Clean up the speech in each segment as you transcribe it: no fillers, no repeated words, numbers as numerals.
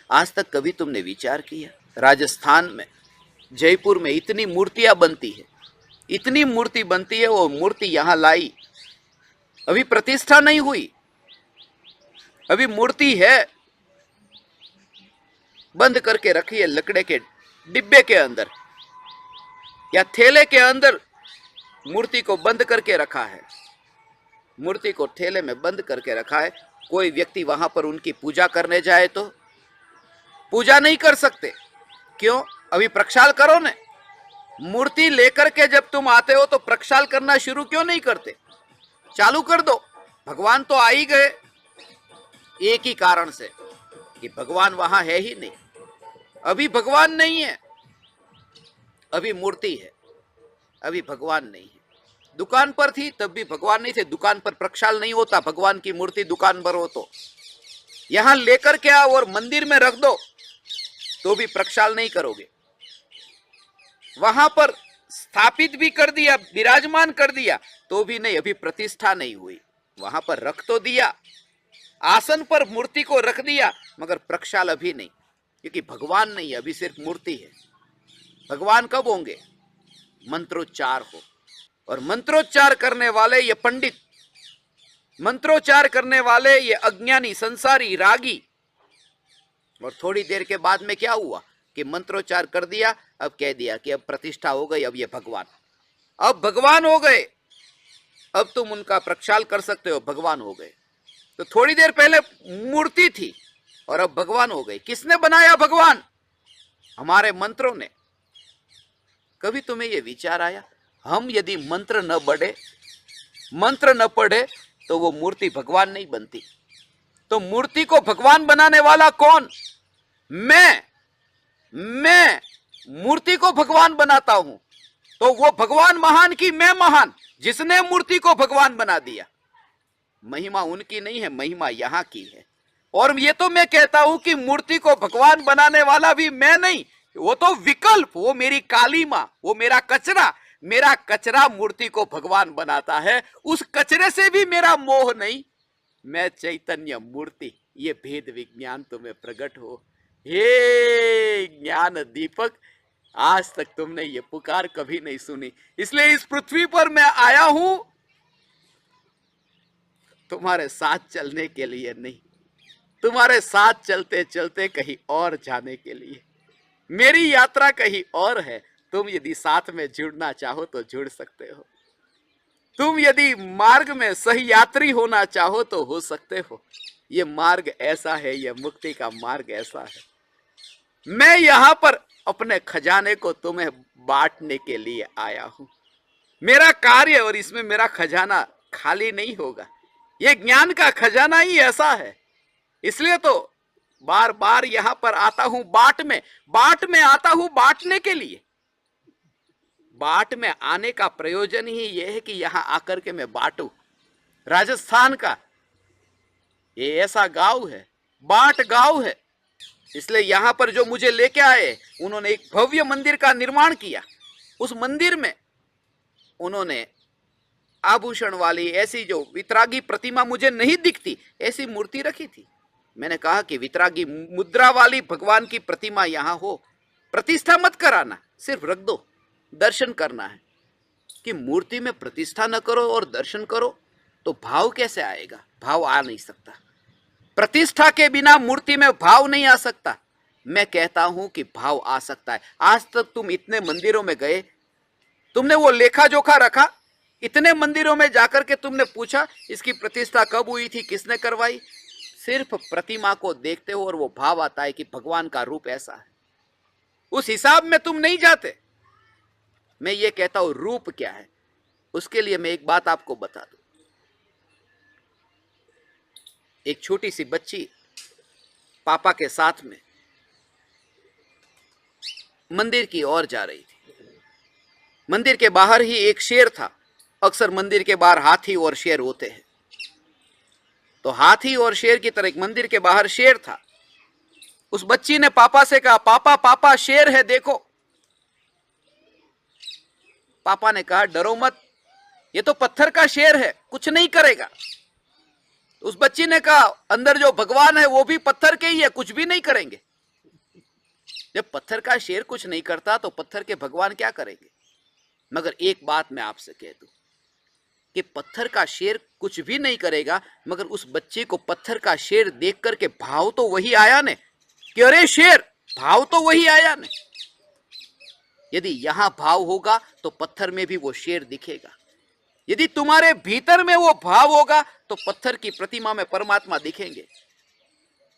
आज तक कभी तुमने विचार किया, राजस्थान में, जयपुर में इतनी मूर्तियां बनती है, इतनी मूर्ति बनती है, वो मूर्ति यहां लाई, अभी प्रतिष्ठा नहीं हुई, अभी मूर्ति है, बंद करके रखी है लकड़े के डिब्बे के अंदर या थैले के अंदर, मूर्ति को बंद करके रखा है, मूर्ति को थैले में बंद करके रखा है। कोई व्यक्ति वहां पर उनकी पूजा करने जाए तो पूजा नहीं कर सकते। क्यों? अभी प्रक्षाल करो ने, मूर्ति लेकर के जब तुम आते हो तो प्रक्षाल करना शुरू क्यों नहीं करते? चालू कर दो। भगवान तो आ ही गए, एक ही कारण से कि भगवान वहां है ही नहीं। अभी भगवान नहीं है, अभी मूर्ति है, अभी भगवान नहीं है। दुकान पर थी तब भी भगवान नहीं थे, दुकान पर प्रक्षाल नहीं होता, भगवान की मूर्ति दुकान पर हो तो। यहां लेकर के आओ और मंदिर में रख दो तो भी प्रक्षाल नहीं करोगे। वहां पर स्थापित भी कर दिया, विराजमान कर दिया तो भी नहीं, अभी प्रतिष्ठा नहीं हुई। वहां पर रख तो दिया, आसन पर मूर्ति को रख दिया, मगर प्रक्षाल अभी नहीं, क्योंकि भगवान नहीं है, अभी सिर्फ मूर्ति है। भगवान कब होंगे? मंत्रोच्चार हो। और मंत्रोच्चार करने वाले ये पंडित, मंत्रोच्चार करने वाले ये अज्ञानी, संसारी, रागी। और थोड़ी देर के बाद में क्या हुआ कि मंत्रोच्चार कर दिया, अब कह दिया कि अब प्रतिष्ठा हो गई, अब ये भगवान, अब भगवान हो गए, अब तुम उनका प्रक्षाल कर सकते हो, भगवान हो गए। तो थोड़ी देर पहले मूर्ति थी और अब भगवान हो गए। किसने बनाया भगवान? हमारे मंत्रों ने। कभी तुम्हें यह विचार आया, हम यदि मंत्र न बढ़े, मंत्र न पढ़े तो वो मूर्ति भगवान नहीं बनती। तो मूर्ति को भगवान बनाने वाला कौन? मैं मूर्ति को भगवान बनाता हूं। तो वो भगवान महान की मैं महान, जिसने मूर्ति को भगवान बना दिया। महिमा उनकी नहीं है, महिमा यहां की है। और ये तो मैं कहता हूं कि मूर्ति को भगवान बनाने वाला भी मैं नहीं, वो तो विकल्प, वो मेरी काली मां, वो मेरा कचरा मूर्ति को भगवान बनाता है। उस कचरे से भी मेरा मोह नहीं, मैं चैतन्य मूर्ति। ये भेद विज्ञान तुम्हें प्रकट हो। हे ज्ञान दीपक, आज तक तुमने ये पुकार कभी नहीं सुनी, इसलिए इस पृथ्वी पर मैं आया हूं तुम्हारे साथ चलने के लिए नहीं, तुम्हारे साथ चलते चलते कहीं और जाने के लिए। मेरी यात्रा कहीं और है। तुम यदि साथ में जुड़ना चाहो तो जुड़ सकते हो। तुम यदि मार्ग में सही यात्री होना चाहो तो हो सकते हो। ये मार्ग ऐसा है, ये मुक्ति का मार्ग ऐसा है। मैं यहां पर अपने खजाने को तुम्हें बांटने के लिए आया हूं। मेरा कार्य और इसमें मेरा खजाना खाली नहीं होगा। ये ज्ञान का खजाना ही ऐसा है। इसलिए तो बार बार यहां पर आता हूं, बाट में आता हूं बांटने के लिए। बाट में आने का प्रयोजन ही यह है कि यहां आकर के मैं बांटूं। राजस्थान का ये ऐसा गांव है, बाट गांव है, इसलिए यहां पर जो मुझे लेके आए, उन्होंने एक भव्य मंदिर का निर्माण किया। उस मंदिर में उन्होंने आभूषण वाली ऐसी जो वितरागी प्रतिमा मुझे नहीं दिखती, ऐसी मूर्ति रखी थी। मैंने कहा कि वितरागी मुद्रा वाली भगवान की प्रतिमा यहां हो, प्रतिष्ठा मत कराना, सिर्फ रख दो, दर्शन करना है। कि मूर्ति में प्रतिष्ठा न करो और दर्शन करो तो भाव कैसे आएगा? भाव आ नहीं सकता। प्रतिष्ठा के बिना मूर्ति में भाव नहीं आ सकता। मैं कहता हूं कि भाव आ सकता है। आज तक तुम इतने मंदिरों में गए, तुमने वो लेखा जोखा रखा? इतने मंदिरों में जाकर के तुमने पूछा इसकी प्रतिष्ठा कब हुई थी, किसने करवाई? सिर्फ प्रतिमा को देखते हो और वो भाव आता है कि भगवान का रूप ऐसा है। उस हिसाब में तुम नहीं जाते। मैं ये कहता हूं रूप क्या है, उसके लिए मैं एक बात आपको बता दूं। एक छोटी सी बच्ची पापा के साथ में मंदिर की ओर जा रही थी। मंदिर के बाहर ही एक शेर था। अक्सर मंदिर के बाहर हाथी और शेर होते हैं, तो हाथी और शेर की तरह एक मंदिर के बाहर शेर था। उस बच्ची ने पापा से कहा, पापा पापा शेर है देखो। पापा ने कहा, डरो मत, ये तो पत्थर का शेर है, कुछ नहीं करेगा। उस बच्ची ने कहा, अंदर जो भगवान है वो भी पत्थर के ही है, कुछ भी नहीं करेंगे। जब पत्थर का शेर कुछ नहीं करता तो पत्थर के भगवान क्या करेंगे? मगर एक बात मैं आपसे कह दूं कि पत्थर का शेर कुछ भी नहीं करेगा, मगर उस बच्चे को पत्थर का शेर देख करके भाव तो वही आया ने कि अरे शेर, भाव तो वही आया ने। यदि यहां भाव होगा तो पत्थर में भी वो शेर दिखेगा। यदि तुम्हारे भीतर में वो भाव होगा तो पत्थर की प्रतिमा में परमात्मा दिखेंगे।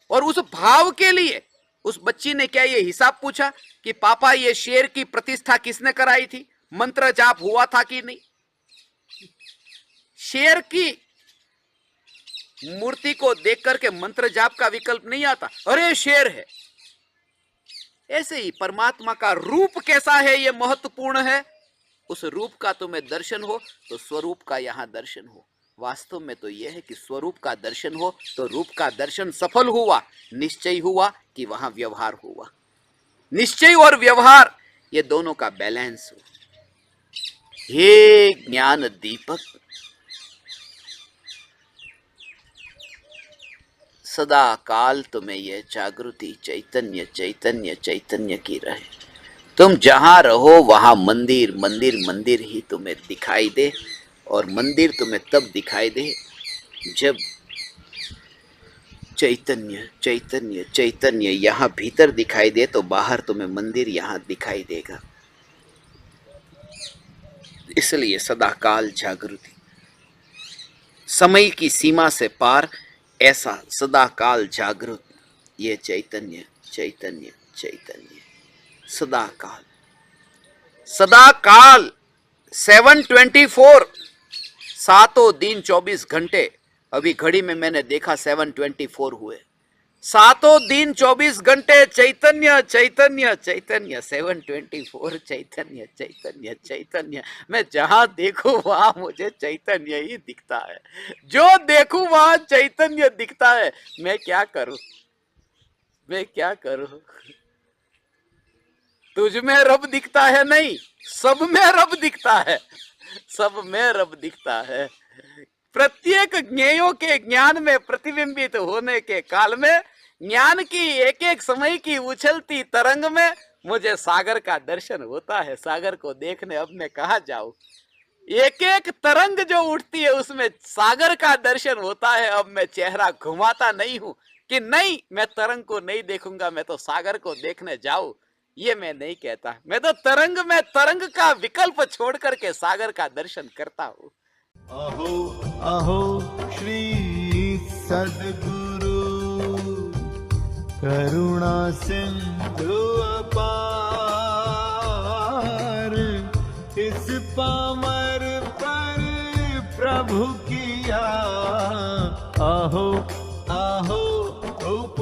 और उस भाव के लिए उस बच्ची ने क्या ये हिसाब पूछा कि पापा ये शेर की प्रतिष्ठा किसने कराई थी, मंत्र जाप हुआ था कि नहीं? शेर की मूर्ति को देख करके मंत्र जाप का विकल्प नहीं आता, अरे शेर है। ऐसे ही परमात्मा का रूप कैसा है ये महत्वपूर्ण है। उस रूप का तुम्हें दर्शन हो तो स्वरूप का यहां दर्शन हो। वास्तव में तो यह है कि स्वरूप का दर्शन हो तो रूप का दर्शन सफल हुआ, निश्चय हुआ कि वहां व्यवहार हुआ। निश्चय और व्यवहार ये दोनों का बैलेंस हो। हे ज्ञान दीपक, सदा काल तुम्हें यह जागृति चैतन्य चैतन्य चैतन्य की रहे। तुम जहां रहो वहां मंदिर मंदिर मंदिर ही तुम्हें दिखाई दे। और मंदिर तुम्हें तब दिखाई दे जब चैतन्य चैतन्य चैतन्य यहां भीतर दिखाई दे, तो बाहर तुम्हें मंदिर यहां दिखाई देगा। इसलिए सदा काल जागृति, समय की सीमा से पार ऐसा सदा काल जागृत ये चैतन्य चैतन्य चैतन्य सदा काल। सदा काल 724, सातों दिन 24 घंटे। अभी घड़ी में मैंने देखा 724 हुए। सातों दिन 24 घंटे चैतन्य चैतन्य चैतन्य 724 चैतन्य चैतन्य चैतन्य। मैं जहां देखूं वहां मुझे चैतन्य ही दिखता है। जो देखूं वहां चैतन्य दिखता है। मैं क्या करूं, मैं क्या करूं? तुझ में रब दिखता है नहीं, सब में रब दिखता है, सब में रब दिखता है। प्रत्येक ज्ञेयों के ज्ञान में प्रतिबिंबित होने के काल में, ज्ञान की एक एक समय की उछलती तरंग में मुझे सागर का दर्शन होता है। सागर को देखने अब मैं कहाँ जाऊं? एक एक तरंग जो उठती है उसमें सागर का दर्शन होता है। अब मैं चेहरा घुमाता नहीं हूं कि नहीं मैं तरंग को नहीं देखूंगा, मैं तो सागर को देखने जाऊं। ये मैं नहीं कहता। मैं तो तरंग में तरंग का विकल्प छोड़ करके सागर का दर्शन करता हूं। अहो अहो श्री सद्गुरु करुणा सिंधु अपार, इस पामर पर प्रभु किया। अहो अहो उप